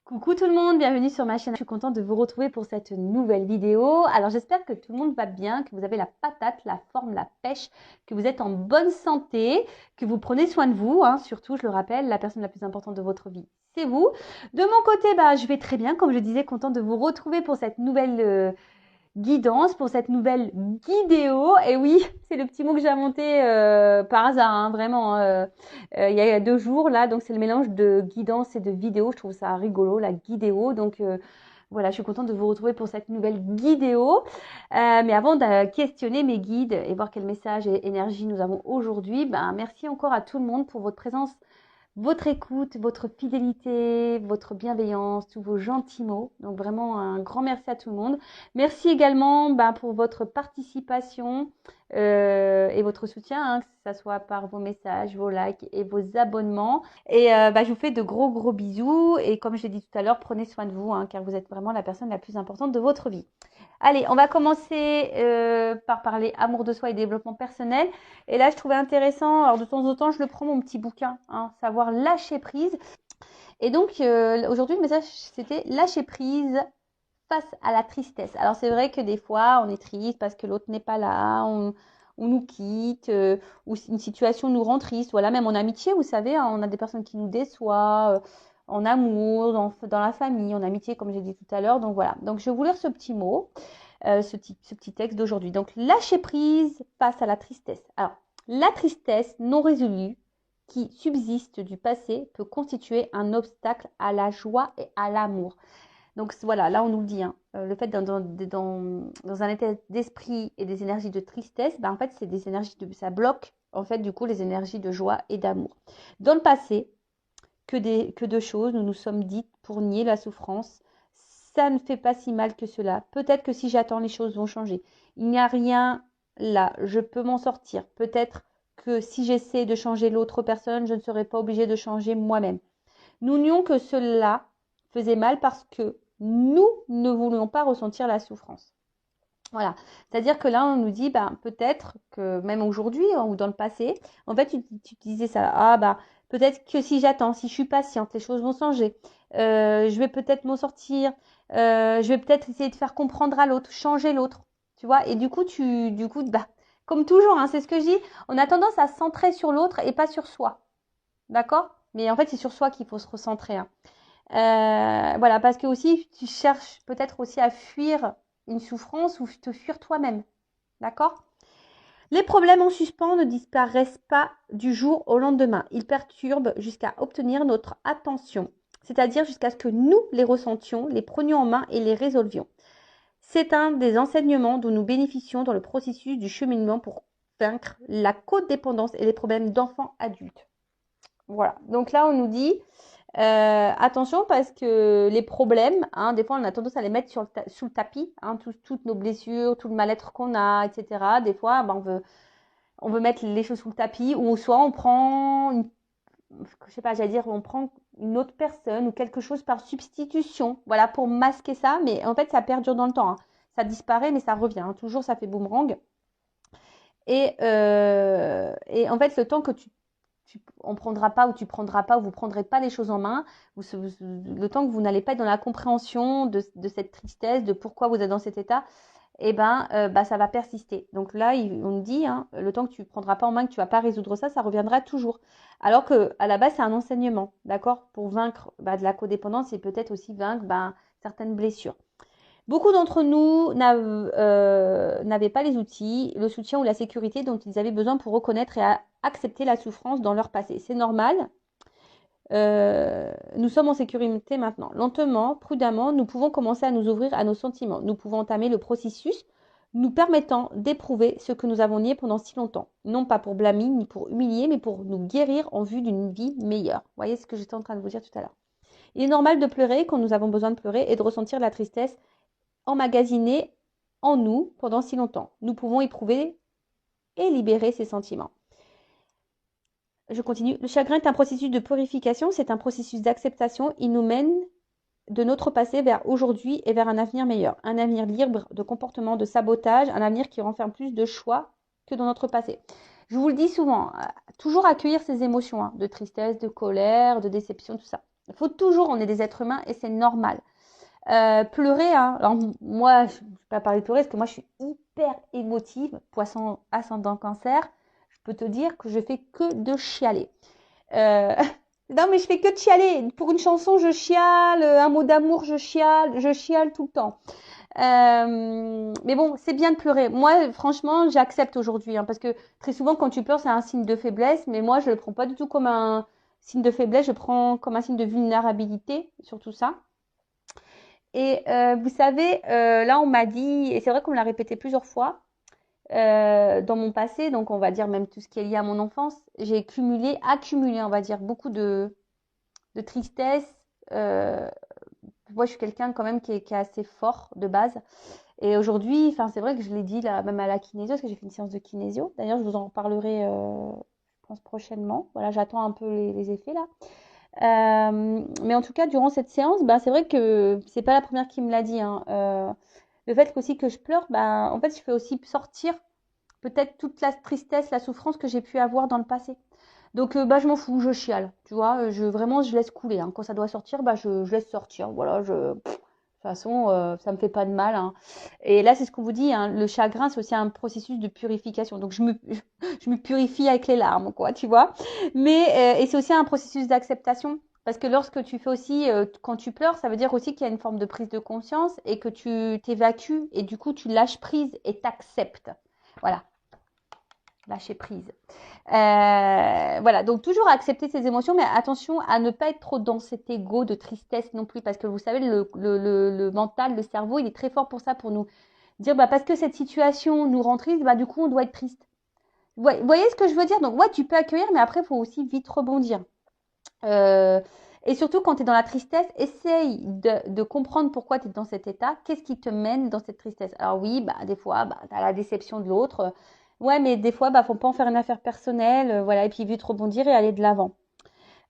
Coucou tout le monde, bienvenue sur ma chaîne. Je suis contente de vous retrouver pour cette nouvelle vidéo. Alors j'espère que tout le monde va bien, que vous avez la patate, la forme, la pêche, que vous êtes en bonne santé, que vous prenez soin de vous. Surtout, je le rappelle, la personne la plus importante de votre vie, c'est vous. De mon côté, je vais très bien, comme je disais, contente de vous retrouver pour cette nouvelle guidance, pour cette nouvelle guidéo. Et oui, c'est le petit mot que j'ai inventé par hasard, vraiment. Il y a 2 jours là, donc c'est le mélange de guidance et de vidéo. Je trouve ça rigolo, la guidéo. Donc voilà, je suis contente de vous retrouver pour cette nouvelle guidéo. Mais avant de questionner mes guides et voir quel message et énergie nous avons aujourd'hui, merci encore à tout le monde pour votre présence, votre écoute, votre fidélité, votre bienveillance, tous vos gentils mots. Donc vraiment un grand merci à tout le monde. Merci également pour votre participation et votre soutien, que ce soit par vos messages, vos likes et vos abonnements. Et je vous fais de gros bisous. Et comme je l'ai dit tout à l'heure, prenez soin de vous, car vous êtes vraiment la personne la plus importante de votre vie. Allez, on va commencer par parler amour de soi et développement personnel. Et là, je trouvais intéressant, alors de temps en temps, je le prends mon petit bouquin, savoir lâcher prise. Et donc, aujourd'hui, le message, c'était lâcher prise face à la tristesse. Alors, c'est vrai que des fois, on est triste parce que l'autre n'est pas là, on nous quitte, ou une situation nous rend triste. Voilà, même en amitié, vous savez, on a des personnes qui nous déçoivent, en amour, dans la famille, en amitié, comme j'ai dit tout à l'heure. Donc voilà, donc je vais vous lire ce petit mot, ce petit texte d'aujourd'hui. Donc, lâcher prise face à la tristesse. Alors, la tristesse non résolue qui subsiste du passé peut constituer un obstacle à la joie et à l'amour. Donc voilà, là on nous le dit, le fait dans un état d'esprit et des énergies de tristesse, en fait c'est des énergies ça bloque en fait du coup les énergies de joie et d'amour. Dans le passé, que de choses nous nous sommes dites pour nier la souffrance. Ça ne fait pas si mal que cela. Peut-être que si j'attends, les choses vont changer. Il n'y a rien là, je peux m'en sortir. Peut-être que si j'essaie de changer l'autre personne, je ne serai pas obligée de changer moi-même. Nous nions que cela faisait mal parce que nous ne voulions pas ressentir la souffrance. Voilà, c'est-à-dire que là, on nous dit, peut-être que même aujourd'hui ou dans le passé, en fait, tu disais ça, peut-être que si j'attends, si je suis patiente, les choses vont changer. Je vais peut-être m'en sortir. Je vais peut-être essayer de faire comprendre à l'autre, changer l'autre, tu vois. Et du coup, comme toujours, c'est ce que je dis, on a tendance à se centrer sur l'autre et pas sur soi, d'accord? Mais en fait, c'est sur soi qu'il faut se recentrer. Voilà, parce que aussi, tu cherches peut-être aussi à fuir une souffrance ou te fuir toi-même. D'accord? Les problèmes en suspens ne disparaissent pas du jour au lendemain. Ils perturbent jusqu'à obtenir notre attention, c'est-à-dire jusqu'à ce que nous les ressentions, les prenions en main et les résolvions. C'est un des enseignements dont nous bénéficions dans le processus du cheminement pour vaincre la codépendance et les problèmes d'enfants adultes. Voilà, donc là on nous dit attention parce que les problèmes, des fois on a tendance à les mettre sous le tapis, toutes nos blessures, tout le mal-être qu'on a, etc. Des fois, on veut mettre les choses sous le tapis ou soit on prend, je sais pas, on prend une autre personne ou quelque chose par substitution, voilà, pour masquer ça. Mais en fait, ça perdure dans le temps. Ça disparaît, mais ça revient. Toujours, ça fait boomerang. Et en fait, le temps que on prendra pas ou tu prendras pas ou vous prendrez pas les choses en main, le temps que vous n'allez pas être dans la compréhension de cette tristesse, de pourquoi vous êtes dans cet état, ça va persister. Donc là, on dit, le temps que tu prendras pas en main, que tu vas pas résoudre ça, ça reviendra toujours. Alors que à la base, c'est un enseignement, d'accord, pour vaincre de la codépendance et peut-être aussi vaincre certaines blessures. Beaucoup d'entre nous n'avaient pas les outils, le soutien ou la sécurité dont ils avaient besoin pour reconnaître et accepter la souffrance dans leur passé. C'est normal. Nous sommes en sécurité maintenant. Lentement, prudemment, nous pouvons commencer à nous ouvrir à nos sentiments. Nous pouvons entamer le processus nous permettant d'éprouver ce que nous avons nié pendant si longtemps. Non pas pour blâmer ni pour humilier, mais pour nous guérir en vue d'une vie meilleure. Vous voyez ce que j'étais en train de vous dire tout à l'heure. Il est normal de pleurer quand nous avons besoin de pleurer et de ressentir la tristesse emmagasinée en nous pendant si longtemps. Nous pouvons éprouver et libérer ces sentiments. Je continue. Le chagrin est un processus de purification, c'est un processus d'acceptation. Il nous mène de notre passé vers aujourd'hui et vers un avenir meilleur. Un avenir libre de comportements de sabotage, un avenir qui renferme plus de choix que dans notre passé. Je vous le dis souvent, toujours accueillir ces émotions, de tristesse, de colère, de déception, tout ça. Il faut toujours, on est des êtres humains et c'est normal. Pleurer, hein. Alors moi, je ne vais pas parler de pleurer parce que moi, je suis hyper émotive. Poisson ascendant cancer, je peux te dire que je fais que de chialer. Non, mais je fais que de chialer. Pour une chanson, je chiale. Un mot d'amour, je chiale tout le temps. Mais bon, c'est bien de pleurer. Moi, franchement, j'accepte aujourd'hui, hein, parce que très souvent, quand tu pleures, c'est un signe de faiblesse. Mais moi, je le prends pas du tout comme un signe de faiblesse. Je prends comme un signe de vulnérabilité, surtout ça. Et vous savez, là, on m'a dit, et c'est vrai qu'on me l'a répété plusieurs fois, dans mon passé, donc on va dire même tout ce qui est lié à mon enfance, j'ai accumulé, on va dire, beaucoup de tristesse. Euh, Moi, je suis quelqu'un quand même qui est assez fort de base. Et aujourd'hui, enfin, c'est vrai que je l'ai dit là, même à la kinésio, parce que j'ai fait une séance de kinésio. D'ailleurs, je vous en reparlerai, je pense, prochainement. Voilà, j'attends un peu les effets là. Mais en tout cas, durant cette séance, bah, c'est vrai que c'est pas la première qui me l'a dit, hein. Le fait aussi que je pleure, bah, en fait, je fais aussi sortir peut-être toute la tristesse, la souffrance que j'ai pu avoir dans le passé. Donc, bah, je m'en fous, je chiale, tu vois. Vraiment, je laisse couler, hein. Quand ça doit sortir, bah, je laisse sortir. Voilà, de toute façon, ça me fait pas de mal, hein. Et là, c'est ce qu'on vous dit, hein, le chagrin, c'est aussi un processus de purification. Donc, je me purifie avec les larmes, quoi, tu vois. Mais, et c'est aussi un processus d'acceptation. Parce que lorsque tu fais aussi, quand tu pleures, ça veut dire aussi qu'il y a une forme de prise de conscience et que tu t'évacues et du coup, tu lâches prise et t'acceptes. Voilà, lâcher prise. Voilà, donc toujours accepter ses émotions, mais attention à ne pas être trop dans cet ego de tristesse non plus, parce que vous savez, le mental, le cerveau, il est très fort pour ça, pour nous dire, bah, parce que cette situation nous rend triste, bah, du coup, on doit être triste. Vous voyez ce que je veux dire? Donc, ouais, tu peux accueillir, mais après, il faut aussi vite rebondir. Et surtout, quand tu es dans la tristesse, essaye de comprendre pourquoi tu es dans cet état. Qu'est-ce qui te mène dans cette tristesse? Alors oui, bah, des fois, bah, tu as la déception de l'autre. Ouais, mais des fois, bah, faut pas en faire une affaire personnelle. Voilà, et puis vite rebondir et aller de l'avant.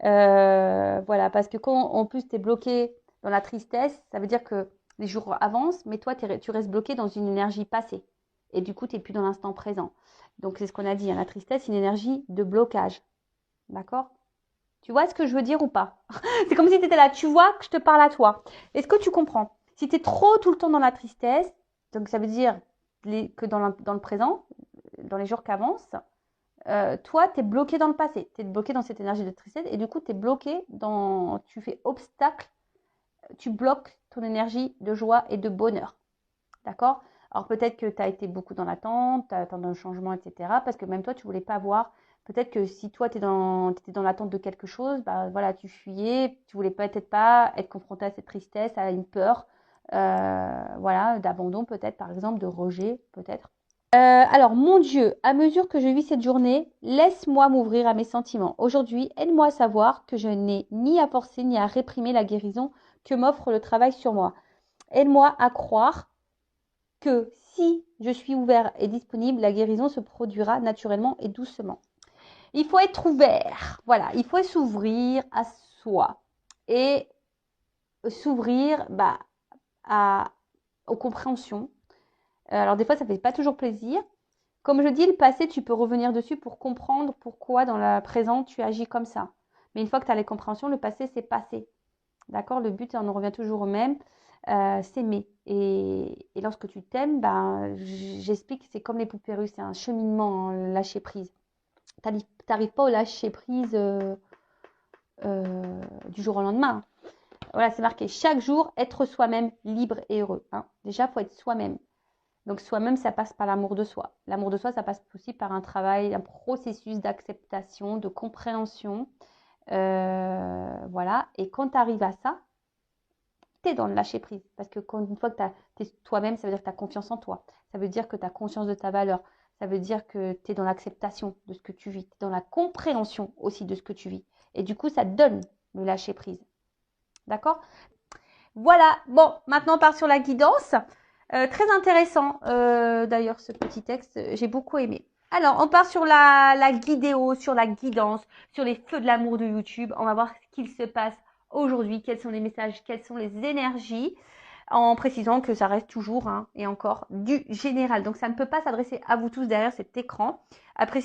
Voilà, parce que quand en plus tu es bloqué dans la tristesse, ça veut dire que les jours avancent, mais toi, tu restes bloqué dans une énergie passée. Et du coup, tu n'es plus dans l'instant présent. Donc, c'est ce qu'on a dit, hein, la tristesse, c'est une énergie de blocage. D'accord? Tu vois ce que je veux dire ou pas? C'est comme si tu étais là, tu vois que je te parle à toi. Est-ce que tu comprends? Si tu es trop tout le temps dans la tristesse, donc ça veut dire que dans le présent, dans les jours qui avancent, toi, tu es bloqué dans le passé. Tu es bloqué dans cette énergie de tristesse et du coup, tu es bloqué dans. Tu fais obstacle, tu bloques ton énergie de joie et de bonheur. D'accord? Alors peut-être que tu as été beaucoup dans l'attente, tu attends un changement, etc. Parce que même toi, tu voulais pas voir. Peut-être que si toi, tu étais dans l'attente de quelque chose, bah voilà, tu fuyais, tu voulais peut-être pas être confronté à cette tristesse, à une peur, voilà, d'abandon peut-être, par exemple, de rejet peut-être. Alors, mon Dieu, à mesure que je vis cette journée, laisse-moi m'ouvrir à mes sentiments. Aujourd'hui, aide-moi à savoir que je n'ai ni à forcer ni à réprimer la guérison que m'offre le travail sur moi. Aide-moi à croire que si je suis ouvert et disponible, la guérison se produira naturellement et doucement. Il faut être ouvert, voilà, il faut s'ouvrir à soi et s'ouvrir bah, aux compréhensions. Alors des fois, ça ne fait pas toujours plaisir. Comme je dis, le passé, tu peux revenir dessus pour comprendre pourquoi dans le présent, tu agis comme ça. Mais une fois que tu as les compréhensions, le passé, c'est passé. D'accord? Le but, on en revient toujours au même, s'aimer. Et lorsque tu t'aimes, ben, j'explique, c'est comme les poupées russes, c'est un cheminement, hein, lâcher prise. Tu n'arrives pas au lâcher prise du jour au lendemain. Voilà, c'est marqué chaque jour, être soi-même libre et heureux. Hein. Déjà, il faut être soi-même. Donc, soi-même, ça passe par l'amour de soi. L'amour de soi, ça passe aussi par un travail, un processus d'acceptation, de compréhension. Voilà. Et quand tu arrives à ça, tu es dans le lâcher prise. Parce que une fois que tu es toi-même, ça veut dire que tu as confiance en toi. Ça veut dire que tu as conscience de ta valeur. Ça veut dire que tu es dans l'acceptation de ce que tu vis. Tu es dans la compréhension aussi de ce que tu vis. Et du coup, ça te donne le lâcher prise. D'accord? Voilà. Bon, maintenant on part sur la guidance. Très intéressant d'ailleurs ce petit texte. J'ai beaucoup aimé. Alors, on part sur la guidéo, sur la guidance, sur les feux de l'amour de YouTube. On va voir ce qu'il se passe aujourd'hui, quels sont les messages, quelles sont les énergies. en précisant que ça reste toujours, hein, et encore, du général. Donc, ça ne peut pas s'adresser à vous tous derrière cet écran. Après,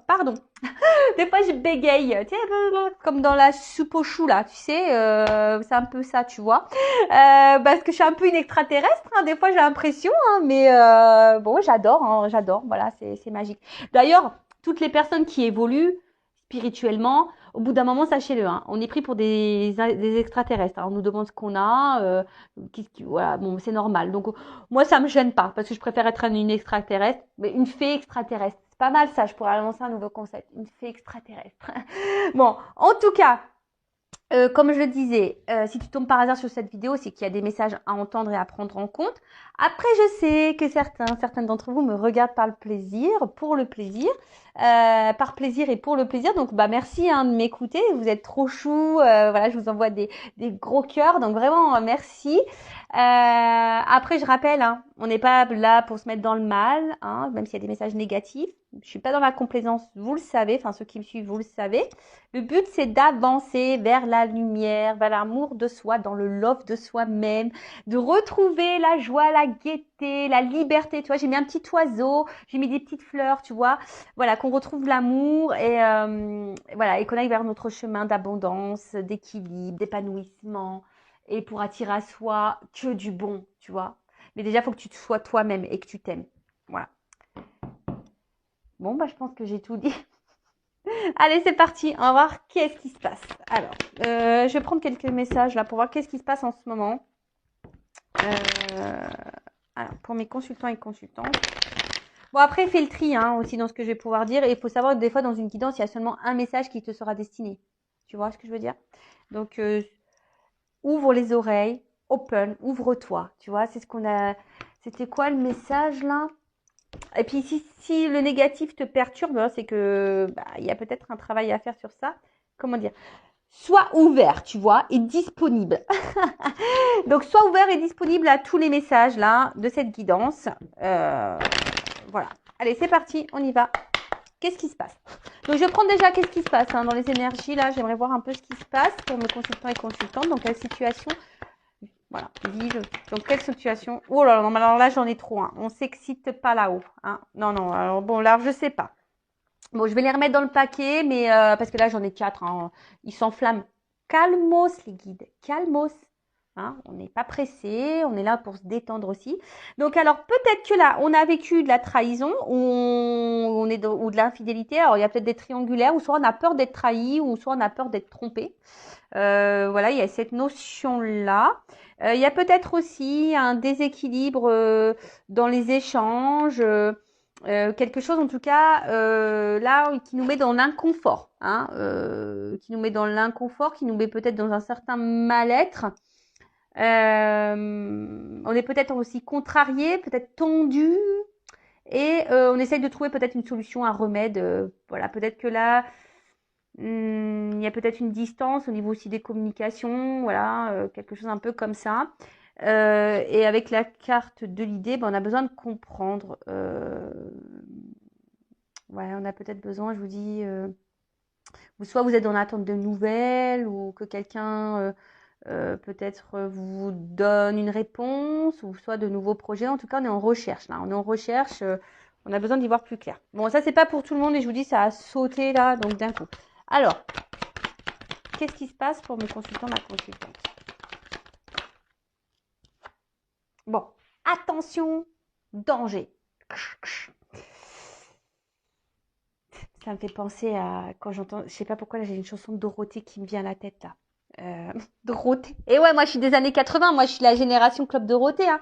pardon, des fois, je bégaye, tu sais, comme dans la soupe aux choux, là, tu sais, c'est un peu ça, tu vois. Parce que je suis un peu une extraterrestre, hein, des fois, j'ai l'impression, hein, mais bon, j'adore, voilà, c'est magique. D'ailleurs, toutes les personnes qui évoluent spirituellement, au bout d'un moment, sachez-le, hein, on est pris pour des extraterrestres, hein, on nous demande ce qu'on a, voilà, bon, c'est normal. Donc, moi, ça me gêne pas, parce que je préfère être une extraterrestre, mais une fée extraterrestre. C'est pas mal ça, je pourrais lancer un nouveau concept, une fée extraterrestre. Bon, en tout cas, comme je le disais, si tu tombes par hasard sur cette vidéo, c'est qu'il y a des messages à entendre et à prendre en compte. Après, je sais que certaines d'entre vous me regardent par le plaisir, pour le plaisir, par plaisir et pour le plaisir. Donc, bah merci hein, de m'écouter. Vous êtes trop chou. Voilà, je vous envoie des gros cœurs. Donc vraiment, merci. Après, je rappelle, hein, on n'est pas là pour se mettre dans le mal, hein, même s'il y a des messages négatifs. Je suis pas dans la complaisance, vous le savez. Enfin, ceux qui me suivent, vous le savez. Le but, c'est d'avancer vers la lumière, vers l'amour de soi, dans le love de soi-même, de retrouver la joie, la gaieté, la liberté. Tu vois, j'ai mis un petit oiseau, j'ai mis des petites fleurs, tu vois. Voilà, qu'on retrouve l'amour et voilà, et qu'on aille vers notre chemin d'abondance, d'équilibre, d'épanouissement et pour attirer à soi que du bon, tu vois. Mais déjà, il faut que tu te sois toi-même et que tu t'aimes. Voilà. Bon, bah, je pense que j'ai tout dit. Allez, c'est parti. On va voir qu'est-ce qui se passe. Alors, je vais prendre quelques messages là pour voir qu'est-ce qui se passe en ce moment. Alors, pour mes consultants et consultantes. Bon, après, fais le tri hein, aussi dans ce que je vais pouvoir dire. Et il faut savoir que des fois, dans une guidance, il y a seulement un message qui te sera destiné. Tu vois ce que je veux dire? Donc, ouvre les oreilles, open, ouvre-toi. Tu vois, c'est ce qu'on a. C'était quoi le message là? Et puis si le négatif te perturbe, c'est que il y a peut-être un travail à faire sur ça. Comment dire? Sois ouvert, tu vois, et disponible. Donc sois ouvert et disponible à tous les messages là de cette guidance. Voilà. Allez, c'est parti, on y va. Qu'est-ce qui se passe? Donc je prends déjà qu'est-ce qui se passe hein, dans les énergies là. J'aimerais voir un peu ce qui se passe pour mes consultants et consultantes. Dans quelle situation? Voilà, vive. Donc, quelle situation? Oh là là, non, mais alors là, j'en ai trop. Hein. On s'excite pas là-haut. Hein. Non, non, alors bon, là, je sais pas. Bon, je vais les remettre dans le paquet, mais parce que là, j'en ai 4. Hein. Ils s'enflamment. Calmos, les guides. Calmos. Hein. On n'est pas pressé. On est là pour se détendre aussi. Donc, alors, peut-être que là, on a vécu de la trahison ou, ou de l'infidélité. Alors, il y a peut-être des triangulaires, ou soit on a peur d'être trahi, ou soit on a peur d'être trompé. Voilà, il y a cette notion-là. Il y a peut-être aussi un déséquilibre dans les échanges, quelque chose en tout cas là qui nous met dans l'inconfort, hein, qui nous met dans l'inconfort, qui nous met peut-être dans un certain mal-être. On est peut-être aussi contrarié, peut-être tendu, et on essaye de trouver peut-être une solution, un remède. Voilà, peut-être que là, il y a peut-être une distance au niveau aussi des communications, voilà, quelque chose un peu comme ça. Et avec la carte de l'idée, on a besoin de comprendre. Ouais, on a peut-être besoin, je vous dis, soit vous êtes en attente de nouvelles, ou que quelqu'un peut-être vous donne une réponse, ou soit de nouveaux projets. En tout cas, on est en recherche là. On est en recherche. On a besoin d'y voir plus clair. Bon, ça c'est pas pour tout le monde et je vous dis, ça a sauté là, donc d'un coup. Alors, qu'est-ce qui se passe pour mes consultants, ma consultante? Bon, attention, danger. Ça me fait penser à quand j'entends, je sais pas pourquoi là j'ai une chanson de Dorothée qui me vient à la tête là. Dorothée. Et ouais, moi je suis des années 80, moi je suis la génération Club Dorothée. Hein.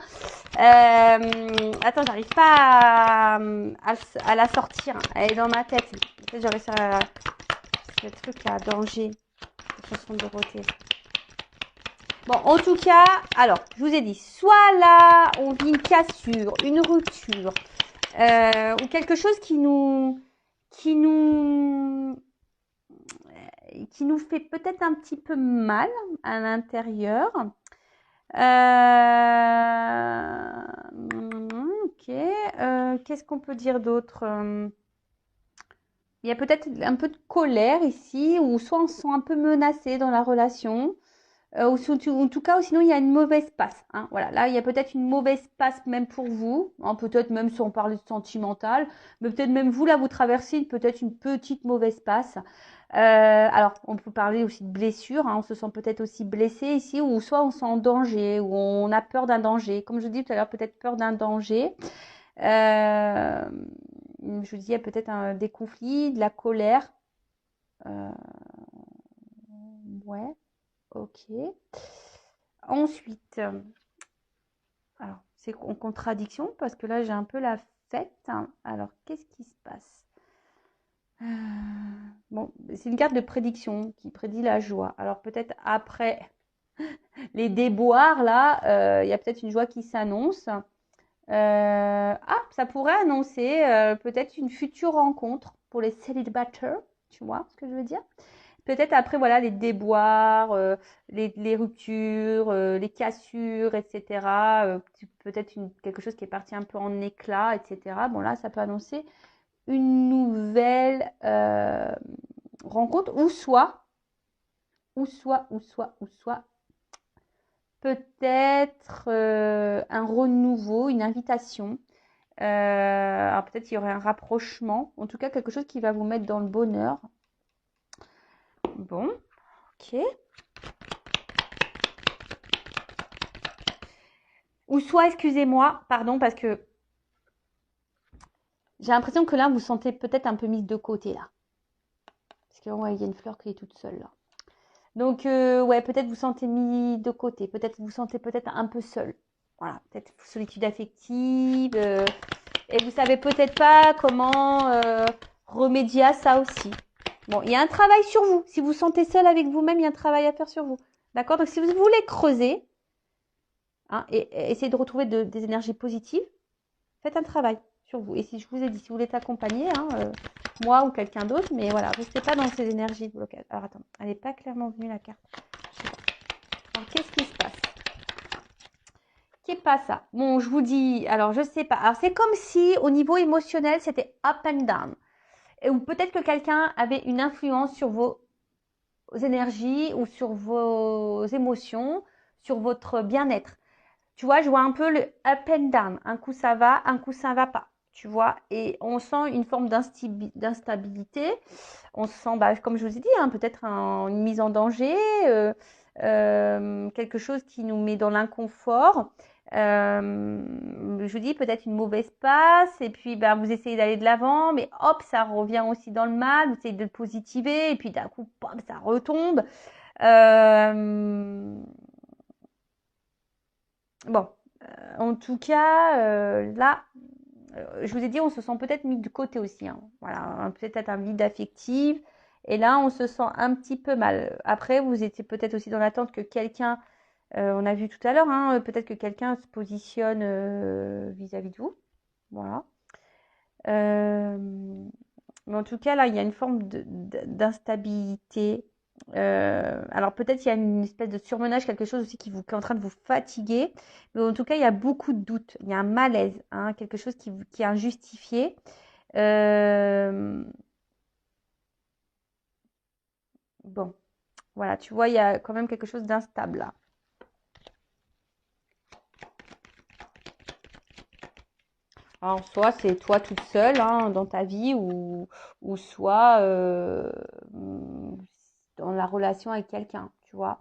Attends, j'arrive pas à la sortir. Elle est dans ma tête. Peut-être j'aurais ce truc là, danger. La chanson de Dorothée. Bon, en tout cas, alors, je vous ai dit, soit là, on vit une cassure, une rupture, ou quelque chose qui nous fait peut-être un petit peu mal à l'intérieur. Ok. Qu'est-ce qu'on peut dire d'autre? Il y a peut-être un peu de colère ici, ou soit on se sent un peu menacé dans la relation. En tout cas, ou sinon il y a une mauvaise passe. Hein. Voilà, là il y a peut-être une mauvaise passe même pour vous, hein, peut-être même sans parler de sentimental, mais peut-être même vous là vous traversez peut-être une petite mauvaise passe. Alors on peut parler aussi de blessure, hein, on se sent peut-être aussi blessé ici, ou soit on se sent en danger, ou on a peur d'un danger. Comme je dis tout à l'heure, peut-être peur d'un danger. Je vous dis, il y a peut-être des conflits, de la colère. Ouais, ok. Ensuite, alors c'est en contradiction parce que là j'ai un peu la fête. Alors qu'est-ce qui se passe? Bon, c'est une carte de prédiction qui prédit la joie. Alors peut-être après les déboires là, il y a peut-être une joie qui s'annonce. Ça pourrait annoncer peut-être une future rencontre pour les célibataires. Tu vois ce que je veux dire? Peut-être après, voilà, les déboires, les ruptures, les cassures, etc. Peut-être quelque chose qui est parti un peu en éclat, etc. Bon, là, ça peut annoncer une nouvelle rencontre, ou soit, peut-être un renouveau, une invitation. Alors peut-être qu'il y aurait un rapprochement, en tout cas quelque chose qui va vous mettre dans le bonheur. Bon, ok. Ou soit, excusez-moi, pardon, parce que j'ai l'impression que là, vous sentez peut-être un peu mise de côté, là. Parce que ouais, il y a une fleur qui est toute seule, là. Donc, ouais, peut-être vous sentez mis de côté. Peut-être vous sentez peut-être un peu seul. Voilà, peut-être solitude affective. Et vous savez peut-être pas comment remédier à ça aussi. Bon, il y a un travail sur vous. Si vous vous sentez seul avec vous-même, il y a un travail à faire sur vous. D'accord? Donc, si vous voulez creuser, hein, et essayer de retrouver des énergies positives, faites un travail sur vous. Et si je vous ai dit, si vous voulez être accompagné, hein, moi ou quelqu'un d'autre, mais voilà, restez pas dans ces énergies de blocage. Alors attends, elle n'est pas clairement venue la carte. Je sais pas. Alors qu'est-ce qui se passe? Qu'est pas ça? Bon, je vous dis, alors je sais pas. Alors c'est comme si au niveau émotionnel, c'était up and down. Ou peut-être que quelqu'un avait une influence sur vos énergies ou sur vos émotions, sur votre bien-être. Tu vois, je vois un peu le up and down. Un coup ça va, un coup ça va pas. Tu vois, et on sent une forme d'instabilité. On se sent, bah, comme je vous ai dit, hein, peut-être une mise en danger, quelque chose qui nous met dans l'inconfort. Je vous dis peut-être une mauvaise passe, et puis bah, vous essayez d'aller de l'avant, mais hop, ça revient aussi dans le mal, vous essayez de le positiver, et puis d'un coup, pop, ça retombe. Bon, en tout cas, là, je vous ai dit, on se sent peut-être mis de côté aussi. Hein. Voilà, peut-être un vide affectif. Et là, on se sent un petit peu mal. Après, vous étiez peut-être aussi dans l'attente que quelqu'un, on a vu tout à l'heure, hein, peut-être que quelqu'un se positionne vis-à-vis de vous. Voilà. Euh, mais en tout cas, là, il y a une forme d'instabilité. Alors peut-être il y a une espèce de surmenage, quelque chose aussi qui est en train de vous fatiguer. Mais en tout cas, il y a beaucoup de doutes. Il y a un malaise, hein, quelque chose qui est injustifié. Bon, voilà, tu vois, il y a quand même quelque chose d'instable là. Alors, soit c'est toi toute seule hein, dans ta vie, ou soit dans la relation avec quelqu'un, tu vois.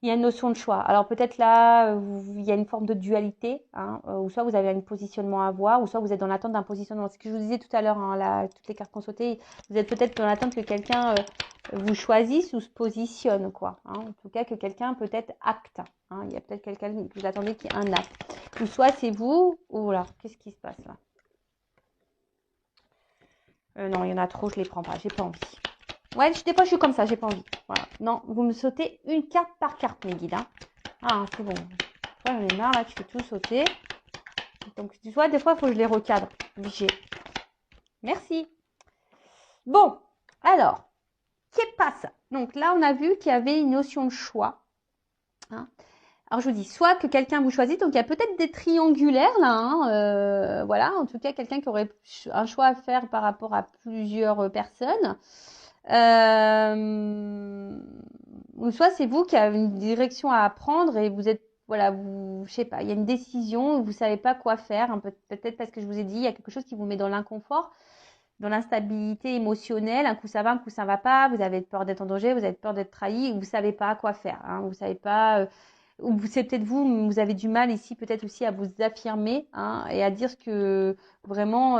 Il y a une notion de choix. Alors peut-être là, il y a une forme de dualité, hein, ou soit vous avez un positionnement à avoir, ou soit vous êtes dans l'attente d'un positionnement. Ce que je vous disais tout à l'heure, hein, là, toutes les cartes qu'on sautait, vous êtes peut-être dans l'attente que quelqu'un vous choisisse ou se positionne, quoi. Hein. En tout cas, que quelqu'un peut-être acte. Hein. Il y a peut-être quelqu'un que vous attendez qui ait un acte. Ou soit c'est vous, ou là, qu'est-ce qui se passe là? Non, il y en a trop, je les prends pas, j'ai pas envie. Ouais, des fois je suis comme ça, j'ai pas envie. Voilà. Non, vous me sautez une carte par carte, mes guides. Hein. Ah, c'est bon. J'en ai marre là, tu fais tout sauter. Donc, tu vois, des fois, il faut que je les recadre. Obligé. Merci. Bon, alors, qu'est pas ça? Donc là, on a vu qu'il y avait une notion de choix. Hein. Alors, je vous dis, soit que quelqu'un vous choisit, donc il y a peut-être des triangulaires là. Hein, voilà, en tout cas, quelqu'un qui aurait un choix à faire par rapport à plusieurs personnes. ou soit c'est vous qui avez une direction à prendre et vous êtes, voilà, vous, je sais pas, il y a une décision, vous savez pas quoi faire, peut-être parce que je vous ai dit, il y a quelque chose qui vous met dans l'inconfort, dans l'instabilité émotionnelle, un coup ça va, un coup ça va pas, vous avez peur d'être en danger, vous avez peur d'être trahi, vous savez pas quoi faire, hein, vous savez pas, ou c'est peut-être vous avez du mal ici peut-être aussi à vous affirmer, hein, et à dire ce que vraiment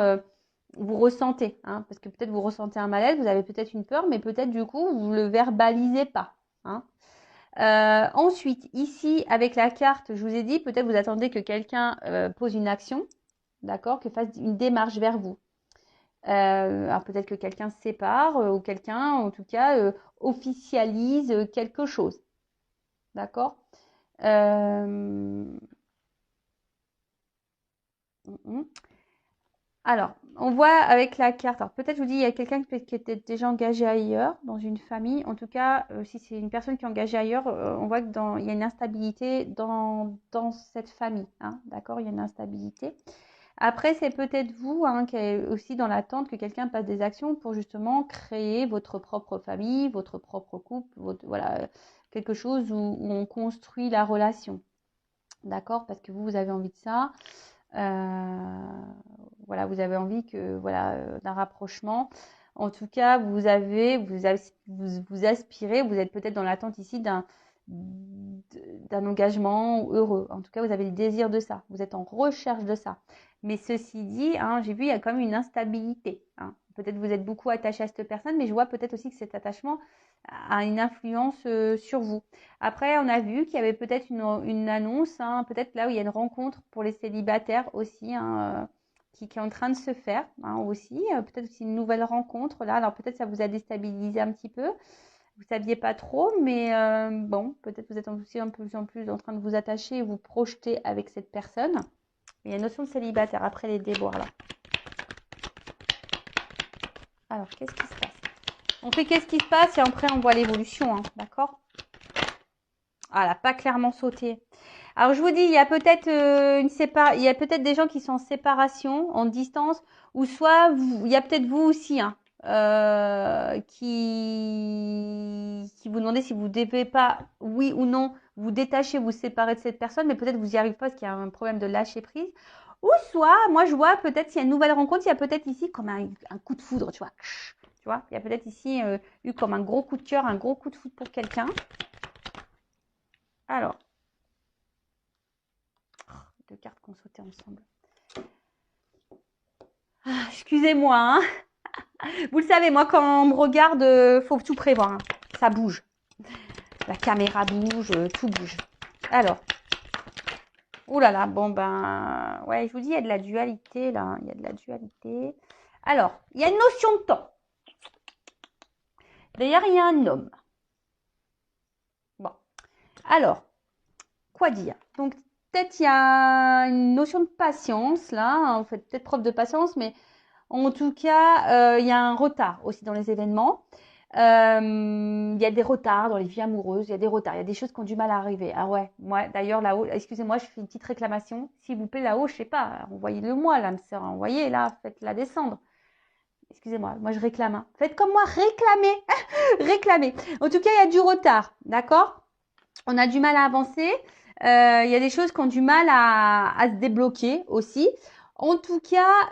vous ressentez, hein, parce que peut-être vous ressentez un malaise, vous avez peut-être une peur, mais peut-être du coup vous le verbalisez pas, hein. Ensuite, ici avec la carte, je vous ai dit, peut-être vous attendez que quelqu'un pose une action, d'accord, que fasse une démarche vers vous. Alors peut-être que quelqu'un se sépare ou quelqu'un, en tout cas, officialise quelque chose. D'accord. Alors, on voit avec la carte, alors peut-être je vous dis, il y a quelqu'un qui était déjà engagé ailleurs, dans une famille. En tout cas, si c'est une personne qui est engagée ailleurs, on voit qu'il y a une instabilité dans cette famille. Hein, d'accord, il y a une instabilité. Après, c'est peut-être vous hein, qui êtes aussi dans l'attente que quelqu'un passe des actions pour justement créer votre propre famille, votre propre couple, voilà, quelque chose où on construit la relation. D'accord? Parce que vous avez envie de ça. Voilà, vous avez envie que voilà d'un rapprochement. En tout cas, vous aspirez, vous êtes peut-être dans l'attente ici d'un engagement heureux. En tout cas, vous avez le désir de ça. Vous êtes en recherche de ça. Mais ceci dit, hein, j'ai vu, il y a quand même une instabilité. Hein. Peut-être vous êtes beaucoup attaché à cette personne, mais je vois peut-être aussi que cet attachement a une influence sur vous. Après, on a vu qu'il y avait peut-être une annonce, hein, peut-être là où il y a une rencontre pour les célibataires aussi, hein, qui est en train de se faire hein, aussi. Peut-être aussi une nouvelle rencontre là. Alors peut-être ça vous a déstabilisé un petit peu. Vous ne saviez pas trop, mais bon, peut-être vous êtes aussi un peu plus en plus en train de vous attacher et vous projeter avec cette personne. Il y a une notion de célibataire après les déboires là. Alors, qu'est-ce qui se passe? On fait qu'est-ce qui se passe et après on voit l'évolution, hein, d'accord? Ah, elle n'a pas clairement sauté. Alors je vous dis, il y a peut-être il y a peut-être des gens qui sont en séparation, en distance, ou soit il y a peut-être vous aussi, hein, qui vous demandez si vous devez pas, oui ou non, vous détacher, vous séparer de cette personne, mais peut-être vous n'y arrivez pas parce qu'il y a un problème de lâcher prise. Ou soit, moi je vois peut-être s'il y a une nouvelle rencontre, il y a peut-être ici comme un coup de foudre, tu vois. Tu vois, il y a peut-être ici eu comme un gros coup de cœur, un gros coup de foudre pour quelqu'un. Alors, deux cartes qu'on sautait ensemble. Ah, excusez-moi, hein. Vous le savez, moi, quand on me regarde, faut tout prévoir. Hein. Ça bouge. La caméra bouge, tout bouge. Alors. Ouh là là, bon ben... Ouais, je vous dis, il y a de la dualité, là. Il y a de la dualité. Alors, il y a une notion de temps. D'ailleurs, il y a un homme. Bon. Alors, quoi dire? Donc, peut-être il y a une notion de patience, là. Vous faites peut-être preuve de patience, mais en tout cas, il y a un retard aussi dans les événements. Il y a des retards dans les vies amoureuses, il y a des retards, il y a des choses qui ont du mal à arriver. Ah ouais, moi d'ailleurs là-haut, excusez-moi, je fais une petite réclamation. S'il vous plaît, là-haut, je sais pas, envoyez-le moi, l'âme sœur, envoyez là, faites-la descendre. Excusez-moi, moi je réclame. Hein. Faites comme moi, réclamez, réclamez. En tout cas, il y a du retard, d'accord? On a du mal à avancer. Il y a des choses qui ont du mal à se débloquer aussi. En tout cas,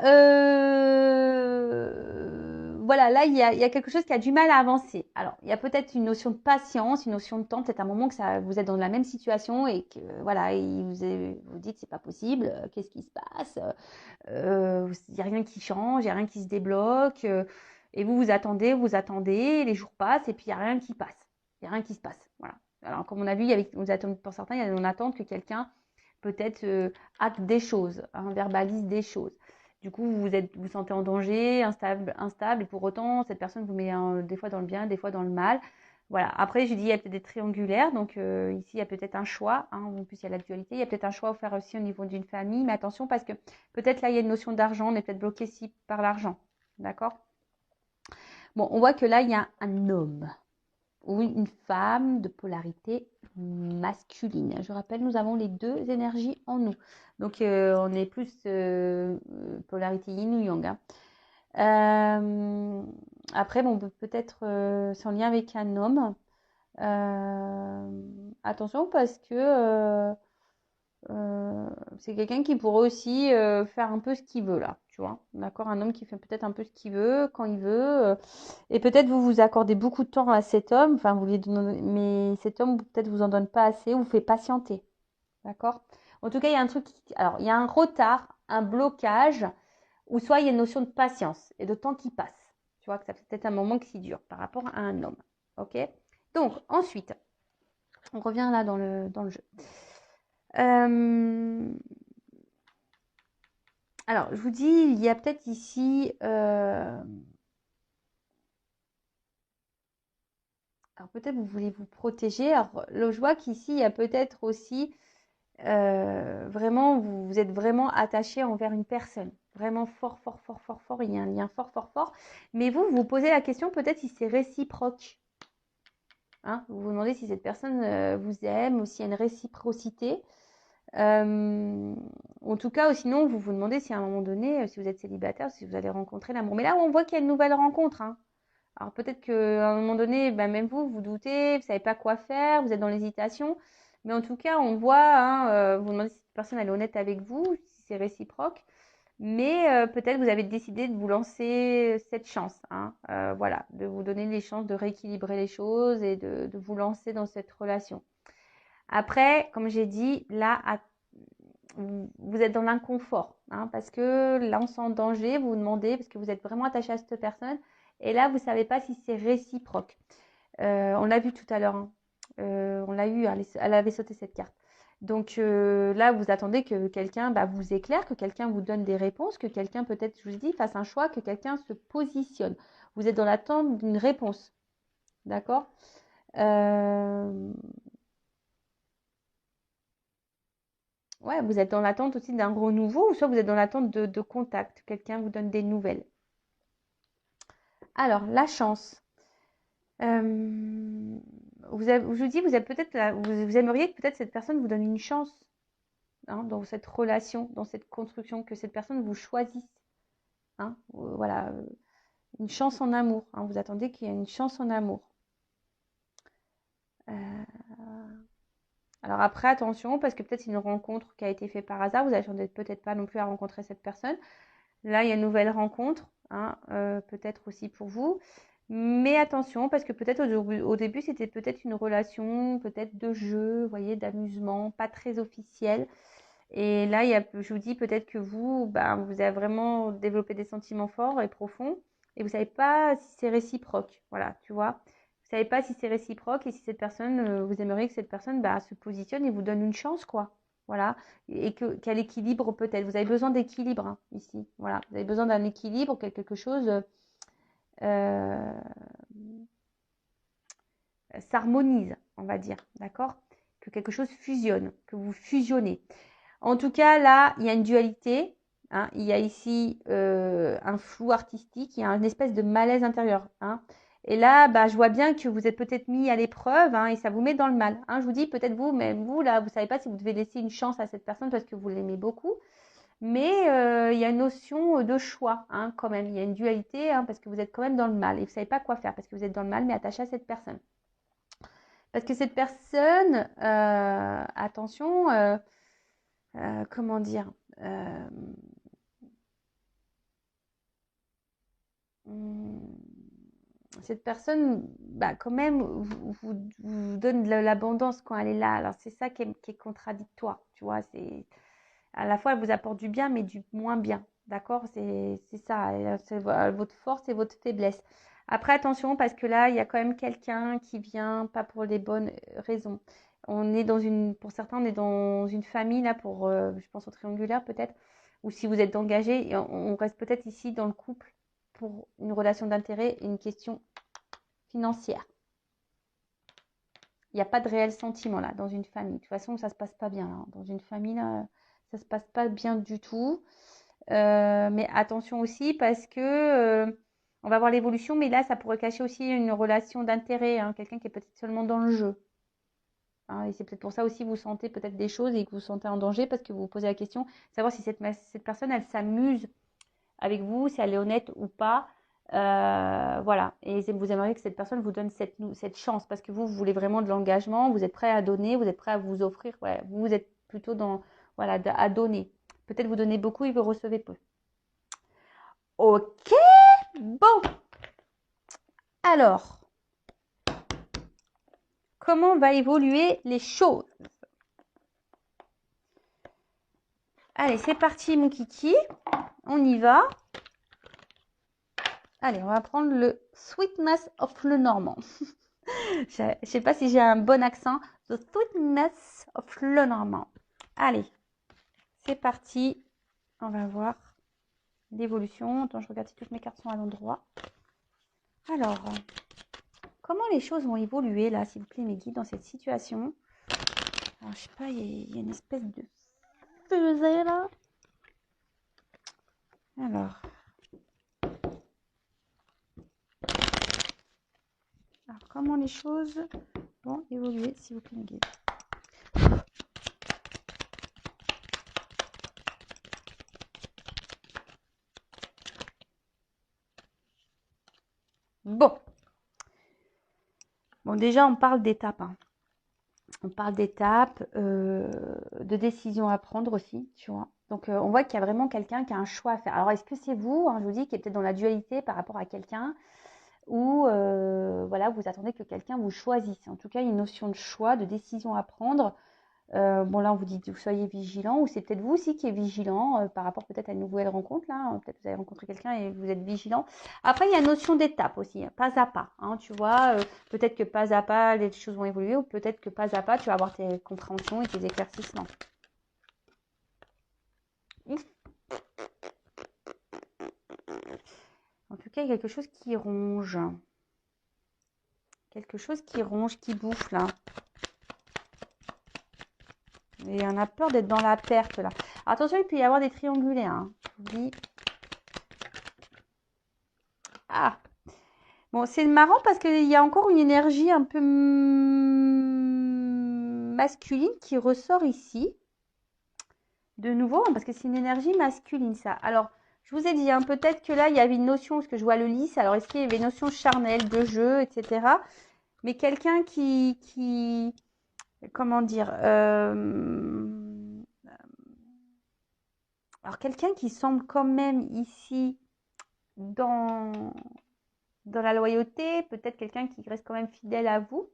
voilà, là, il y a quelque chose qui a du mal à avancer. Alors, il y a peut-être une notion de patience, une notion de temps, peut-être un moment que vous êtes dans la même situation et que, voilà, vous dites, c'est pas possible, qu'est-ce qui se passe? Il n'y a rien qui change, il n'y a rien qui se débloque. Et vous attendez, les jours passent et puis il n'y a rien qui passe. Il n'y a rien qui se passe. Voilà. Alors, comme on a vu, pour certains, il y a une attente que quelqu'un peut-être acte des choses, hein, verbalise des choses. Du coup, vous sentez en danger, instable, et pour autant, cette personne vous met des fois dans le bien, des fois dans le mal. Voilà. Après, je dis, il y a peut-être des triangulaires, donc ici, il y a peut-être un choix. Hein, en plus, il y a la dualité. Il y a peut-être un choix à faire aussi au niveau d'une famille, mais attention parce que peut-être là, il y a une notion d'argent, on est peut-être bloqué ici par l'argent. D'accord? Bon, on voit que là, il y a un homme ou une femme de polarité masculine. Je rappelle, nous avons les deux énergies en nous. Donc, on est plus polarité yin ou yang. Hein. Après, bon, peut-être c'est en lien avec un homme. Attention parce que c'est quelqu'un qui pourrait aussi faire un peu ce qu'il veut là, tu vois. D'accord? Un homme qui fait peut-être un peu ce qu'il veut, quand il veut. Et peut-être vous vous accordez beaucoup de temps à cet homme, enfin vous lui donnez, mais cet homme peut-être vous en donne pas assez ou vous fait patienter. D'accord? En tout cas, il y a un truc, alors il y a un retard, un blocage, ou soit il y a une notion de patience et de temps qui passe. Tu vois que ça fait peut-être un moment qui dure par rapport à un homme. Ok? Donc ensuite, on revient là dans le jeu. Euh, alors, je vous dis, il y a peut-être ici. Alors, peut-être vous voulez vous protéger. Alors, je vois qu'ici, il y a peut-être aussi. Vraiment, vous êtes vraiment attaché envers une personne. Vraiment fort, fort, fort, fort, fort. Il y a un lien fort, fort, fort. Mais vous, vous posez la question peut-être si c'est réciproque. Hein, vous vous demandez si cette personne vous aime ou s'il y a une réciprocité. En tout cas, ou sinon, vous vous demandez si à un moment donné, si vous êtes célibataire, si vous allez rencontrer l'amour. Mais là, on voit qu'il y a une nouvelle rencontre. Hein. Alors peut-être qu'à un moment donné, ben, même vous, vous doutez, vous savez pas quoi faire, vous êtes dans l'hésitation. Mais en tout cas, on voit, hein, vous vous demandez si cette personne elle est honnête avec vous, si c'est réciproque. Mais peut-être vous avez décidé de vous lancer cette chance, hein, voilà, de vous donner les chances de rééquilibrer les choses et de vous lancer dans cette relation. Après, comme j'ai dit, là, vous êtes dans l'inconfort, hein, parce que là, on sent en danger, vous vous demandez, parce que vous êtes vraiment attaché à cette personne, et là, vous ne savez pas si c'est réciproque. On l'a vu tout à l'heure, hein. On l'a eu, elle avait sauté cette carte. Donc là, vous attendez que quelqu'un bah, vous éclaire, que quelqu'un vous donne des réponses, que quelqu'un peut-être, je vous dis, fasse un choix, que quelqu'un se positionne. Vous êtes dans l'attente d'une réponse. D'accord? Ouais, vous êtes dans l'attente aussi d'un renouveau, ou soit vous êtes dans l'attente de contact. Quelqu'un vous donne des nouvelles. Alors, la chance. Je vous dis, vous avez peut-être, vous aimeriez que peut-être cette personne vous donne une chance, hein, dans cette relation, dans cette construction, que cette personne vous choisisse. Hein, voilà, une chance en amour. Hein, vous attendez qu'il y ait une chance en amour. Alors après, attention, parce que peut-être c'est une rencontre qui a été faite par hasard. Vous n'attendez peut-être pas non plus à rencontrer cette personne. Là, il y a une nouvelle rencontre, hein, peut-être aussi pour vous. Mais attention, parce que peut-être au début, c'était peut-être une relation, peut-être de jeu, vous voyez, d'amusement, pas très officielle. Et là, je vous dis peut-être que vous, ben, vous avez vraiment développé des sentiments forts et profonds, et vous savez pas si c'est réciproque. Voilà, tu vois. Vous savez pas si c'est réciproque et si cette personne, vous aimeriez que cette personne bah, se positionne et vous donne une chance, quoi. Voilà, et qu'elle équilibre peut-être. Vous avez besoin d'équilibre hein, ici. Voilà, vous avez besoin d'un équilibre, quelque chose euh, s'harmonise, on va dire, d'accord? Que quelque chose fusionne, que vous fusionnez. En tout cas, là, il y a une dualité. Hein, il y a ici un flou artistique, il y a une espèce de malaise intérieur. Hein. Et là, bah, je vois bien que vous êtes peut-être mis à l'épreuve hein, et ça vous met dans le mal. Hein. Je vous dis, peut-être vous, même vous, là, vous ne savez pas si vous devez laisser une chance à cette personne parce que vous l'aimez beaucoup. Mais il y a une notion de choix hein, quand même. Il y a une dualité hein, parce que vous êtes quand même dans le mal et vous ne savez pas quoi faire parce que vous êtes dans le mal mais attaché à cette personne. Parce que cette personne, attention, comment dire, euh, hum, cette personne, bah, quand même, vous donne de l'abondance quand elle est là. Alors, c'est ça qui est contradictoire, tu vois. C'est, à la fois, elle vous apporte du bien, mais du moins bien. D'accord? C'est ça. C'est votre force et votre faiblesse. Après, attention, parce que là, il y a quand même quelqu'un qui vient pas pour les bonnes raisons. On est dans une, pour certains, on est dans une famille, là, pour, je pense au triangulaire peut-être, ou si vous êtes engagé, et on reste peut-être ici dans le couple pour une relation d'intérêt et une question financière. Il n'y a pas de réel sentiment là dans une famille. De toute façon, ça ne se passe pas bien là. Dans une famille, là, ça ne se passe pas bien du tout. Mais attention aussi parce que on va voir l'évolution, mais là, ça pourrait cacher aussi une relation d'intérêt, hein, quelqu'un qui est peut-être seulement dans le jeu. Hein, et c'est peut-être pour ça aussi que vous sentez peut-être des choses et que vous vous sentez en danger parce que vous vous posez la question, savoir si cette personne, elle s'amuse avec vous, si elle est honnête ou pas. Voilà. Et vous aimeriez que cette personne vous donne cette chance parce que vous voulez vraiment de l'engagement, vous êtes prêt à donner, vous êtes prêt à vous offrir. Ouais, vous êtes plutôt dans, voilà, à donner. Peut-être vous donnez beaucoup et vous recevez peu. Ok, bon. Alors, comment va évoluer les choses? Allez, c'est parti, mon kiki. On y va. Allez, on va prendre le Sweetness of le Normand. Je ne sais pas si j'ai un bon accent. The Sweetness of le Normand. Allez, c'est parti. On va voir l'évolution. Attends, je regarde si toutes mes cartes sont à l'endroit. Alors, comment les choses vont évoluer là, s'il vous plaît, mes guides, dans cette situation? Alors, je sais pas, il y a une espèce de fusée là. Alors, comment les choses vont évoluer, s'il vous plaît, mes guides? Bon. Bon, déjà, on parle d'étapes. Hein. On parle d'étapes, de décisions à prendre aussi, tu vois. Donc, on voit qu'il y a vraiment quelqu'un qui a un choix à faire. Alors, est-ce que c'est vous, hein, je vous dis, qui est peut-être dans la dualité par rapport à quelqu'un ou voilà, vous attendez que quelqu'un vous choisisse. En tout cas, il y a une notion de choix, de décision à prendre. Bon, là, on vous dit que vous soyez vigilant, ou c'est peut-être vous aussi qui êtes vigilant par rapport peut-être à une nouvelle rencontre. Là, peut-être que vous avez rencontré quelqu'un et vous êtes vigilant. Après, il y a une notion d'étape aussi, hein, pas à pas. Hein, tu vois, peut-être que pas à pas, les choses vont évoluer, ou peut-être que pas à pas, tu vas avoir tes compréhensions et tes éclaircissements. En tout cas, il y a quelque chose qui ronge. Quelque chose qui ronge, qui bouffe là. Et on a peur d'être dans la perte là. Attention, il peut y avoir des triangulaires. Hein. Je vous dis. Ah. Bon, c'est marrant parce qu'il y a encore une énergie un peu masculine qui ressort ici. De nouveau, hein, parce que c'est une énergie masculine ça. Alors, je vous ai dit, hein, peut-être que là, il y avait une notion, parce que je vois le lys. Alors, est-ce qu'il y avait une notion charnelle, de jeu, etc. Mais quelqu'un qui comment dire, alors quelqu'un qui semble quand même ici dans la loyauté, peut-être quelqu'un qui reste quand même fidèle à vous.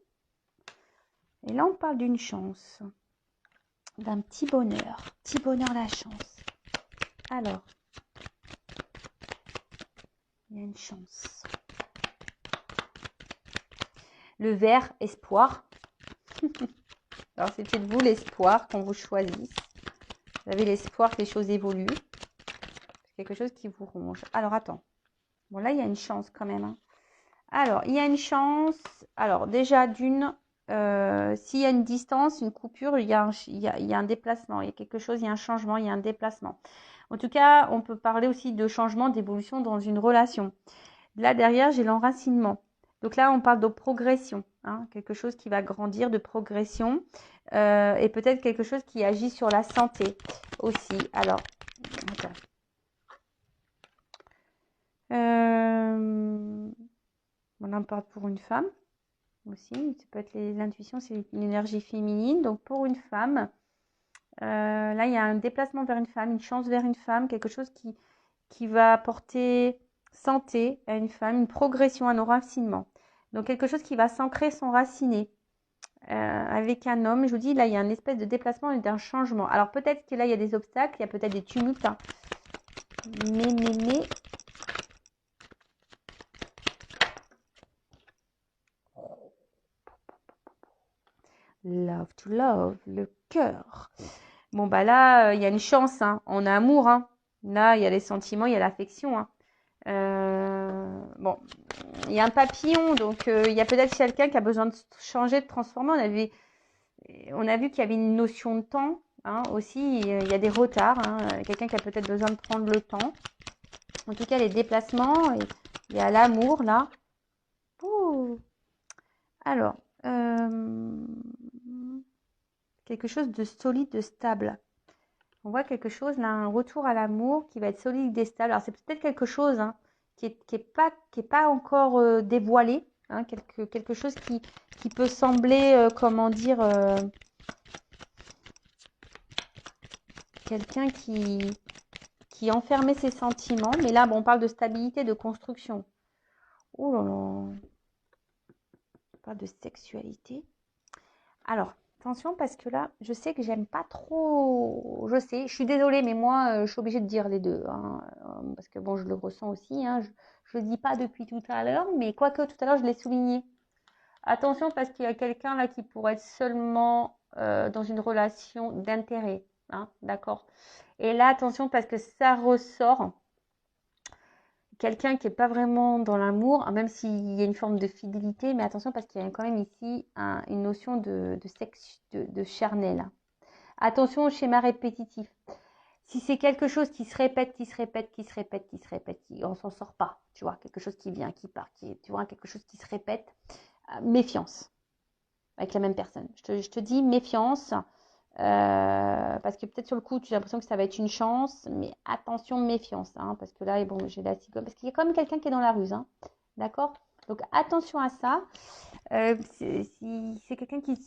Et là, on parle d'une chance, d'un petit bonheur la chance. Alors, il y a une chance. Le vert, espoir. Alors, c'est peut-être vous l'espoir qu'on vous choisisse. Vous avez l'espoir que les choses évoluent. C'est quelque chose qui vous ronge. Alors, attends. Bon, là, il y a une chance quand même. Hein. Alors, il y a une chance. Alors, déjà, d'une, s'il y a une distance, une coupure, il y a un déplacement. Il y a quelque chose, il y a un changement, il y a un déplacement. En tout cas, on peut parler aussi de changement, d'évolution dans une relation. Là, derrière, j'ai l'enracinement. Donc là, on parle de progression. Hein, quelque chose qui va grandir, de progression. Et peut-être quelque chose qui agit sur la santé aussi. Alors, attends. On en parle pour une femme aussi. Ça peut être l'intuition, c'est une énergie féminine. Donc pour une femme, là il y a un déplacement vers une femme, une chance vers une femme, quelque chose qui va apporter santé à une femme, une progression, un enracinement. Donc quelque chose qui va s'ancrer, s'enraciner. Avec un homme, je vous dis, là il y a une espèce de déplacement et d'un changement. Alors peut-être que là il y a des obstacles, il y a peut-être des tumultes. Hein. Mais love to love, le cœur. Bon, bah là, il y a une chance, hein. On a amour, hein. Là, il y a les sentiments, il y a l'affection, hein. Bon, il y a un papillon, donc il y a peut-être quelqu'un qui a besoin de changer, de transformer. On a vu qu'il y avait une notion de temps, hein, aussi. Il y a des retards, hein. Quelqu'un qui a peut-être besoin de prendre le temps. En tout cas, les déplacements, il y a l'amour, là. Ouh. Alors, quelque chose de solide, de stable. On voit quelque chose, là, un retour à l'amour qui va être solide et stable. Alors, c'est peut-être quelque chose hein, qui est pas encore dévoilé, hein, quelque chose qui peut sembler, comment dire, quelqu'un qui enfermait ses sentiments. Mais là, bon, on parle de stabilité, de construction. Oh là là, on parle de sexualité. Alors, attention parce que là, je sais que j'aime pas trop. Je sais, je suis désolée, mais moi, je suis obligée de dire les deux, hein, parce que bon, je le ressens aussi. Hein, je le dis pas depuis tout à l'heure, mais quoique tout à l'heure, je l'ai souligné. Attention parce qu'il y a quelqu'un là qui pourrait être seulement dans une relation d'intérêt, hein, d'accord. Et là, attention parce que ça ressort quelqu'un qui n'est pas vraiment dans l'amour, même s'il y a une forme de fidélité, mais attention parce qu'il y a quand même ici une notion de sexe, de charnel. Attention au schéma répétitif. Si c'est quelque chose qui se répète, qui se répète, qui se répète, qui se répète, on s'en sort pas, tu vois, quelque chose qui vient, qui part, tu vois, quelque chose qui se répète, méfiance avec la même personne. Je te dis méfiance, parce que peut-être sur le coup, tu as l'impression que ça va être une chance, mais attention, méfiance, hein, parce que là, bon, j'ai la cigogne, parce qu'il y a quand même quelqu'un qui est dans la ruse, hein, d'accord. Donc attention à ça. Si c'est quelqu'un qui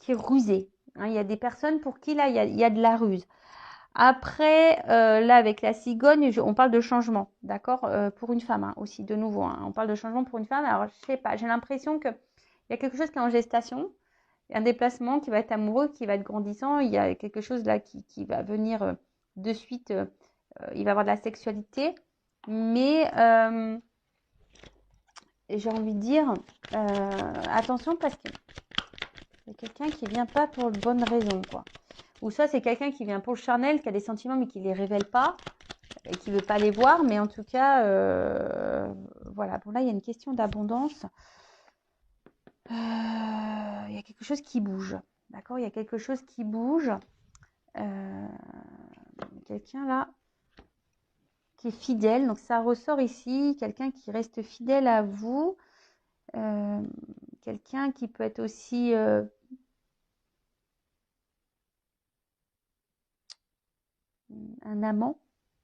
est rusé, hein, il y a des personnes pour qui là, il y a de la ruse. Après, là, avec la cigogne, on parle de changement, d'accord, pour une femme, hein, aussi, de nouveau, hein, on parle de changement pour une femme. Alors, je sais pas, j'ai l'impression qu'il y a quelque chose qui est en gestation, un déplacement qui va être amoureux, qui va être grandissant. Il y a quelque chose là qui va venir de suite. Il va avoir de la sexualité. Mais j'ai envie de dire, attention parce que c'est quelqu'un qui vient pas pour de bonnes raisons, quoi. Ou soit c'est quelqu'un qui vient pour le charnel, qui a des sentiments mais qui ne les révèle pas et qui ne veut pas les voir. Mais en tout cas, voilà. Bon, là, il y a une question d'abondance. Il y a quelque chose qui bouge. D'accord. Il y a quelque chose qui bouge. Quelqu'un là qui est fidèle. Donc, ça ressort ici. Quelqu'un qui reste fidèle à vous. Quelqu'un qui peut être aussi... un amant.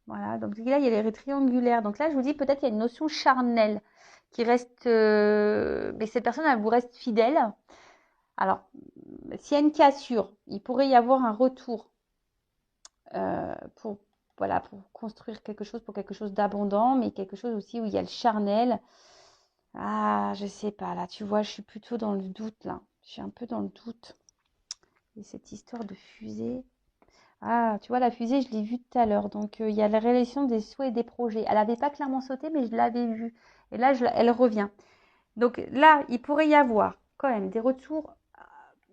Voilà, donc là, il y a les triangulaires. Donc là, je vous dis, peut-être il y a une notion charnelle qui reste... mais cette personne, elle vous reste fidèle. Alors, s'il y a une cassure, il pourrait y avoir un retour pour, voilà, pour construire quelque chose, pour quelque chose d'abondant, mais quelque chose aussi où il y a le charnel. Ah, je sais pas, là, tu vois, je suis plutôt dans le doute, là. Je suis un peu dans le doute. Et cette histoire de fusée... Ah, tu vois, la fusée, je l'ai vue tout à l'heure. Donc, il y a la réalisation des souhaits et des projets. Elle n'avait pas clairement sauté, mais je l'avais vue. Et là, elle revient. Donc là, il pourrait y avoir quand même des retours,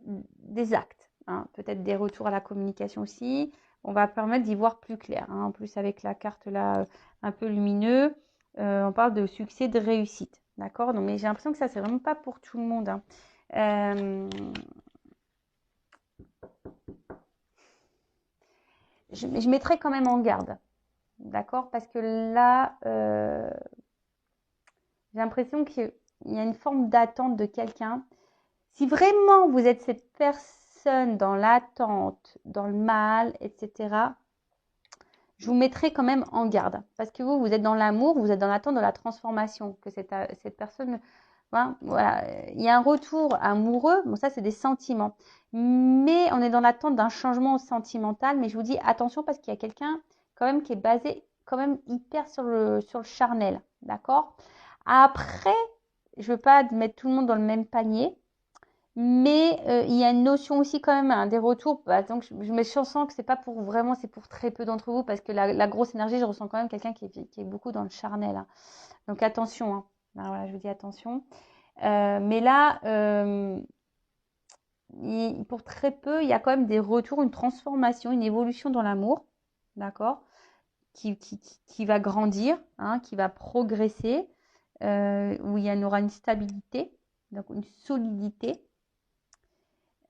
des actes, hein. Peut-être des retours à la communication aussi. On va permettre d'y voir plus clair, hein. En plus, avec la carte là, un peu lumineux, on parle de succès, de réussite. D'accord. Donc, mais j'ai l'impression que ça, c'est vraiment pas pour tout le monde, hein. Je mettrai quand même en garde. D'accord. Parce que là, j'ai l'impression qu'il y a une forme d'attente de quelqu'un. Si vraiment vous êtes cette personne dans l'attente, dans le mal, etc., je vous mettrai quand même en garde. Parce que vous êtes dans l'amour, vous êtes dans l'attente de la transformation. Que cette personne, hein, voilà, il y a un retour amoureux. Bon, ça, c'est des sentiments. Mais on est dans l'attente d'un changement sentimental. Mais je vous dis attention parce qu'il y a quelqu'un quand même qui est basé quand même hyper sur le charnel. D'accord. Après, je ne veux pas mettre tout le monde dans le même panier. Mais il y a une notion aussi quand même, hein, des retours. Bah, donc, je sens que c'est pas pour vraiment, c'est pour très peu d'entre vous parce que la grosse énergie, je ressens quand même quelqu'un qui est beaucoup dans le charnel, hein. Donc attention, hein. Alors, voilà, je vous dis attention. Mais là, pour très peu, il y a quand même des retours, une transformation, une évolution dans l'amour, d'accord, qui va grandir, hein, qui va progresser, où il y aura une stabilité, donc une solidité.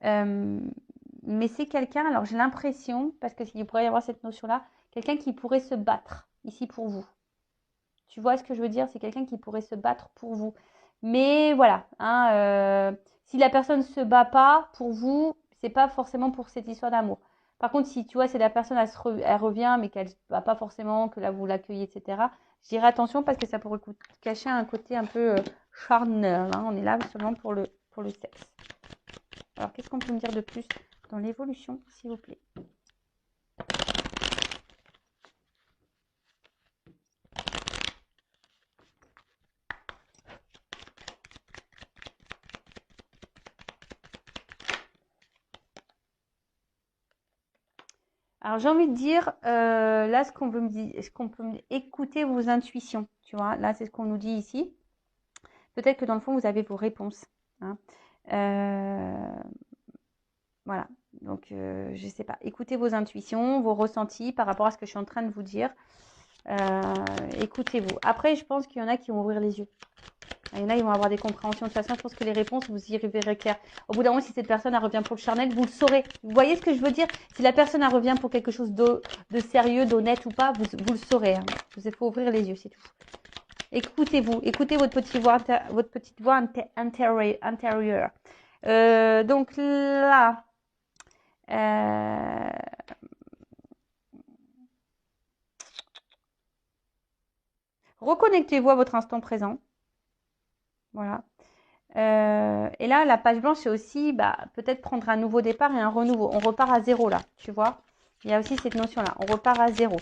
Mais c'est quelqu'un, alors j'ai l'impression, parce qu'il pourrait y avoir cette notion-là, quelqu'un qui pourrait se battre ici pour vous. Tu vois ce que je veux dire? C'est quelqu'un qui pourrait se battre pour vous. Mais voilà, hein, si la personne ne se bat pas pour vous, c'est pas forcément pour cette histoire d'amour. Par contre, si tu vois, c'est la personne, elle revient, mais qu'elle ne va pas forcément, que là, vous l'accueillez, etc. Je dirais attention parce que ça pourrait cacher un côté un peu charnel. Hein. On est là seulement pour le sexe. Alors, qu'est-ce qu'on peut me dire de plus dans l'évolution, s'il vous plaît? Alors, j'ai envie de dire, là, ce qu'on peut me dire, écouter vos intuitions, tu vois. Là, c'est ce qu'on nous dit ici. Peut-être que dans le fond, vous avez vos réponses. Hein. Voilà. Donc, je ne sais pas. Écoutez vos intuitions, vos ressentis par rapport à ce que je suis en train de vous dire. Écoutez-vous. Après, je pense qu'il y en a qui vont ouvrir les yeux. Il y en a, ils vont avoir des compréhensions. De toute façon, je pense que les réponses, vous y verrez clair. Au bout d'un moment, si cette personne elle revient pour le charnel, vous le saurez. Vous voyez ce que je veux dire? Si la personne elle revient pour quelque chose de sérieux, d'honnête ou pas, vous le saurez. Hein. Il faut ouvrir les yeux, c'est tout. Écoutez-vous. Écoutez votre petite voix intérieure. Donc là, reconnectez-vous à votre instant présent. Voilà. Et là, la page blanche, c'est aussi peut-être prendre un nouveau départ et un renouveau. On repart à zéro là, tu vois. Il y a aussi cette notion-là. On repart à zéro.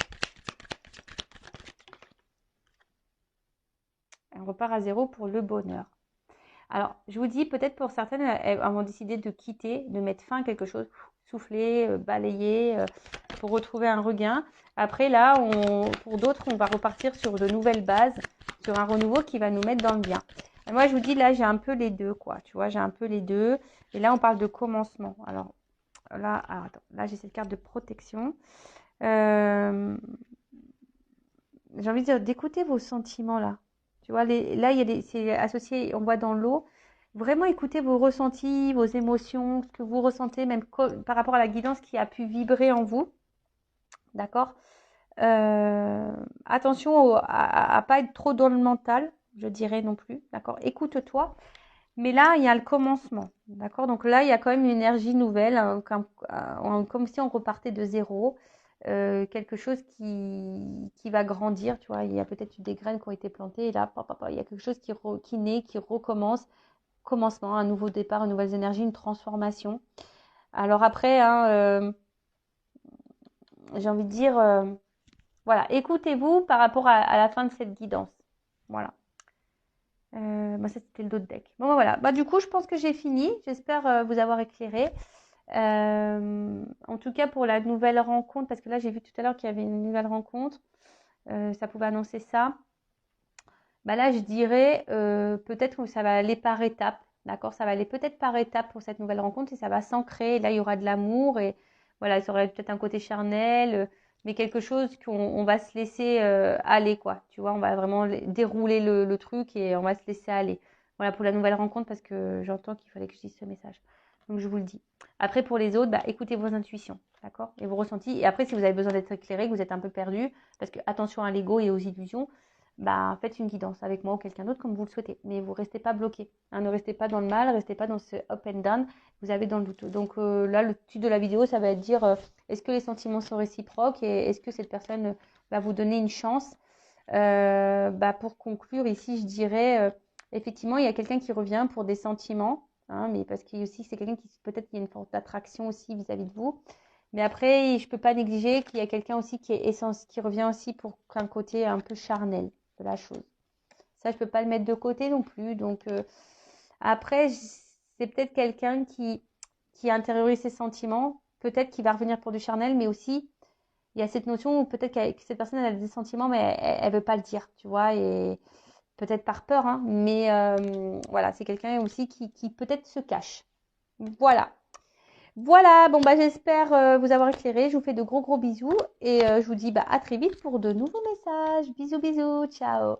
On repart à zéro pour le bonheur. Alors, je vous dis, peut-être pour certaines, elles vont décider de quitter, de mettre fin à quelque chose, souffler, balayer, pour retrouver un regain. Après, là, pour d'autres, on va repartir sur de nouvelles bases, sur un renouveau qui va nous mettre dans le bien. Et moi, je vous dis, là, j'ai un peu les deux, quoi. Tu vois, j'ai un peu les deux. Et là, on parle de commencement. Alors, là, attends, là, j'ai cette carte de protection. J'ai envie de dire, d'écouter vos sentiments, là. Tu vois, là, c'est associé, on voit dans l'eau. Vraiment écoutez vos ressentis, vos émotions, ce que vous ressentez, même par rapport à la guidance qui a pu vibrer en vous. D'accord. Attention à ne pas être trop dans le mental, je dirais non plus. D'accord. Écoute-toi. Mais là, il y a le commencement. D'accord. Donc là, il y a quand même une énergie nouvelle, hein, comme si on repartait de zéro. Quelque chose qui va grandir, tu vois, il y a peut-être eu des graines qui ont été plantées et là, il y a quelque chose qui naît, qui recommence, commencement, un nouveau départ, une nouvelle énergie, une transformation. Alors après, hein, j'ai envie de dire, voilà, écoutez-vous par rapport à la fin de cette guidance. Voilà. Ça, c'était le dos de deck. Bon, voilà. Du coup, je pense que j'ai fini. J'espère vous avoir éclairé. En tout cas, pour la nouvelle rencontre, parce que là, j'ai vu tout à l'heure qu'il y avait une nouvelle rencontre. Ça pouvait annoncer ça. Là, je dirais peut-être que ça va aller par étapes. D'accord? Ça va aller peut-être par étapes pour cette nouvelle rencontre et ça va s'ancrer. Là, il y aura de l'amour et voilà, ça aurait peut-être un côté charnel, mais quelque chose qu'on va se laisser aller, quoi. Tu vois, on va vraiment dérouler le truc et on va se laisser aller. Voilà pour la nouvelle rencontre parce que j'entends qu'il fallait que je dise ce message. Donc, je vous le dis. Après, pour les autres, écoutez vos intuitions, d'accord? Et vos ressentis. Et après, si vous avez besoin d'être éclairé, que vous êtes un peu perdu, parce que attention à l'ego et aux illusions, faites une guidance avec moi ou quelqu'un d'autre comme vous le souhaitez. Mais vous ne restez pas bloqué. Hein, ne restez pas dans le mal, ne restez pas dans ce up and down. Vous avez dans le doute. Donc là, le titre de la vidéo, ça va être dire est-ce que les sentiments sont réciproques et est-ce que cette personne va vous donner une chance. Pour conclure ici, je dirais effectivement, il y a quelqu'un qui revient pour des sentiments. Hein, mais parce qu'il aussi c'est quelqu'un qui peut-être qu'il y a une forme d'attraction aussi vis-à-vis de vous. Mais après, je ne peux pas négliger qu'il y a quelqu'un aussi qui revient aussi pour un côté un peu charnel de la chose. Ça, je ne peux pas le mettre de côté non plus. Donc, après, c'est peut-être quelqu'un qui intériorise ses sentiments, peut-être qui va revenir pour du charnel, mais aussi, il y a cette notion où peut-être que cette personne elle a des sentiments, mais elle ne veut pas le dire, tu vois, et peut-être par peur, hein, mais voilà, c'est quelqu'un aussi qui peut-être se cache. Voilà. Voilà, j'espère vous avoir éclairé. Je vous fais de gros bisous et je vous dis à très vite pour de nouveaux messages. Bisous, bisous, ciao.